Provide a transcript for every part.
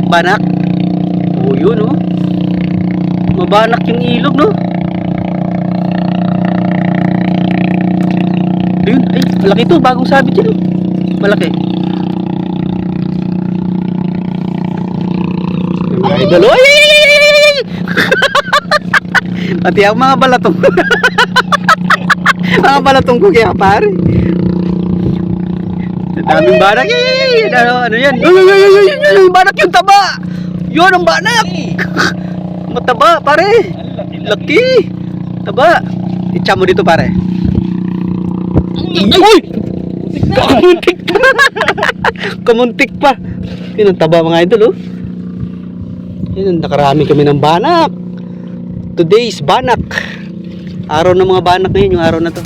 Banak. Oh, yun oh. Mabanak yung ilog, no? Ayun, ay, malaki to. Bagong sabit yun, oh. Malaki. Mga idol, oh, ay! Pati ang mga balatong. Mga balatong ko kaya, pare. Daming banak. Ano yan? Yung banak yung taba. Yun ang banak. Mataba, pare. Laki. Taba. Itcha mo dito, pare. Uy! Kamuntik pa. Kamuntik pa. Yun ang taba, mga idol, oh. Yun, nakarami kami ng banak. Today is banak. Araw ng mga banak ngayon, yung araw na to.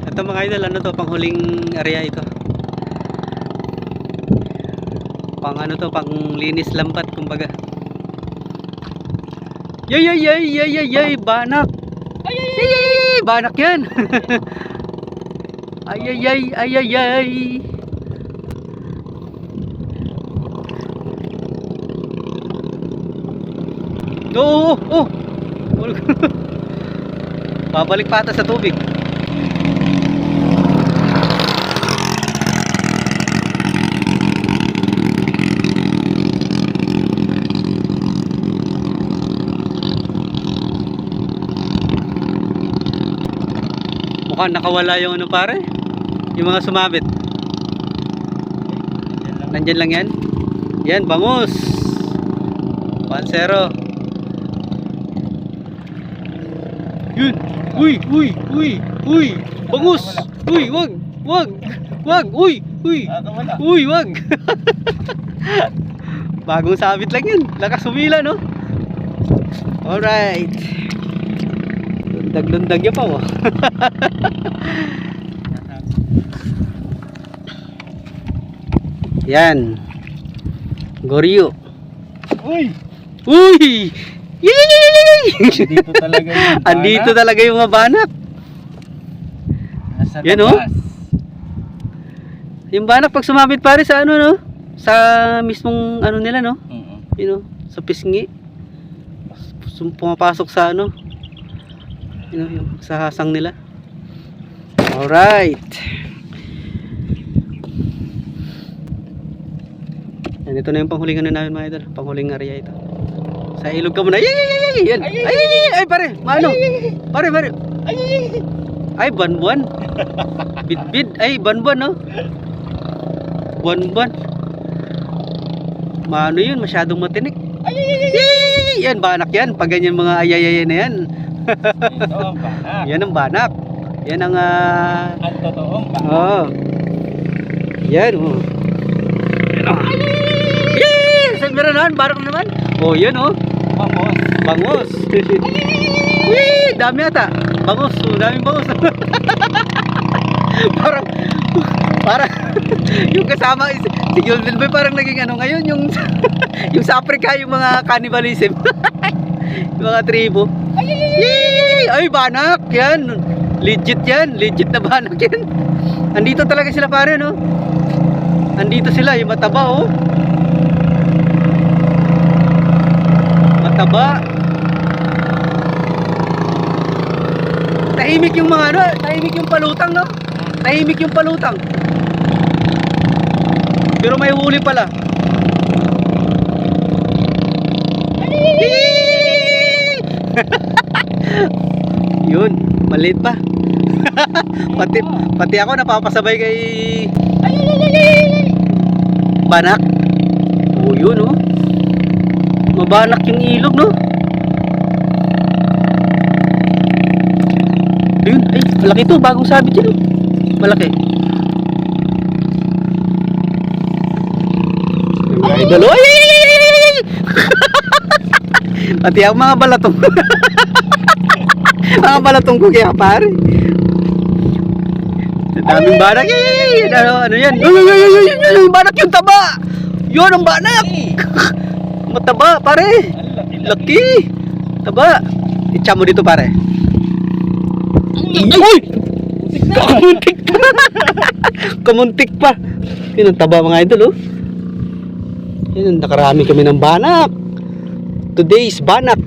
Ito mga idol, ano to, panghuling area ito. Pang ano to, pang linis lambat kumbaga. Yay, banak. Ay, banak yan. Ay. Oh. Babalik pata sa tubig. Mukhang nakawala yung ano, pare, yung mga sumabit. Nandyan lang yan. Yan, bangus 1-0. Yun. Uy, bangus. Uy, wag. Uy, wag. Bagong sabit lang yun. Lakas humila, no? Alright. Lundag niya pa, oh. Yan. Goryo. Uy! Yay! Andito talaga yung banak. Andito talaga yung mga banak. Nasa Yan, oh. labas. Yung banak pag sumabit, pare, sa ano, no? Sa mismong ano nila, no? You know, sa pisngi. Pumapasok sa ano, you know, yung sa hasang nila. Alright. Yan, ito na yung panghuling ano namin, mga idol. Panghuling area ito. Sa ilog ka muna. Yan. Ay, pare. Maano? Pare. Ay, banbuan. Bid. Ay, banbuan, no? Banbuan. Maano yun? Masyadong matinik. Yan, banak yan. Pag ganyan mga ayayay na yan. Ito ang banak. Yan ang banak. Yan ang Ang totoong banak. oh. Yan, oh. Yan, oh. Saan meron naman? Barak naman. Oh, yan, oh. Bangus. Wee, dami ata. Bangus, daming bangus. parang yung kasama si Gilden Boy parang naging ano ngayon yung yung sa Africa yung mga cannibalism. Yung mga tribo. Ay, banak yan. Legit na banak yan. Andito talaga sila, pare, no? Andito sila, yung mataba, oh. Mataba. Tahimik yung mga ano, tahimik yung palutang, no? Tahimik yung palutang. Pero may huli pala. Yun, maliit pa. pati ako napapasabay kay banak. Oh, yun, oh. Mabanak yung ilog, no? Ayun, ay, malaki to. Bagong sabit yun, oh. Malaki. Mga idol, oh, ay! Pati ang mga balatong. Mga balatong ko kaya, pare. Daming banak. Ano yan? Yung banak yung taba. Yun ang banak. Mataba, pare. Laki. Taba. Itcha mo dito, pare. Uy! Kamuntik pa. Kamuntik pa. Yun ang taba mga idol, oh. Yun, nakarami kami ng banak. Today's banak.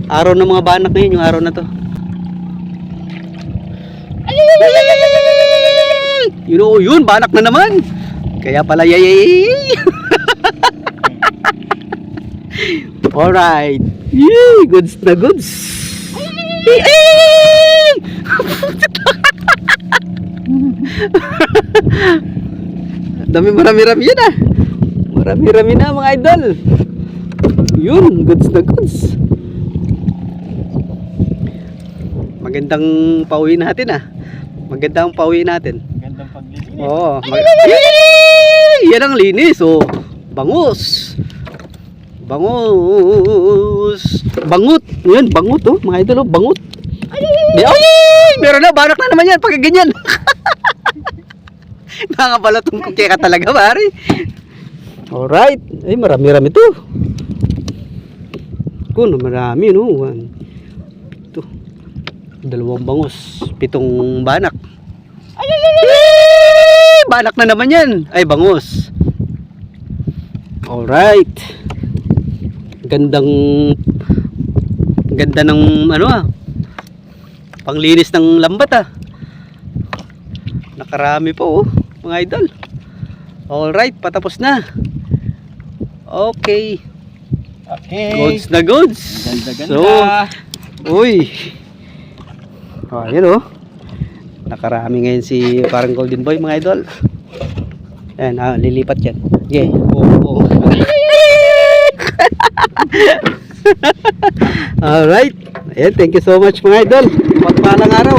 Araw ng mga banak ngayon, yung araw na to. Yun, oh, yun, banak na naman. Kaya pala, yay. Alright. Yay, goods na goods. Dami marami-rami yan ah. Marami-rami na mga idol. Yun, goods na goods. Magandang pauwi natin ah. Magandang pauwi natin. Gandang paglinis. Oo. Yan ang linis oh. Bangus. Bangus. Bangut. Yan, bangut oh. Mga idol oh, bangut. Ay, meron na, banak na naman yan pag ganyan. Mga balatong kukya ka talaga, pare. Alright. Ay, marami-rami to. Kuno, marami, no? 1, 2, 2 bangus. 7 banak. Ay, banak na naman yan. Ay, bangus. Alright. Ganda ng ano ah. Panglinis ng lambat ah. Nakarami po oh, mga idol. Alright, patapos na. Okay. Okay. Goods na goods. Ganda-ganda. So, uy. Oh, yun oh. Nakarami ngayon si parang Golden Boy mga idol. Ayan, lilipat yan. Okay. Oh. Alright. Ayan, thank you so much mga idol. Pagpalang araw.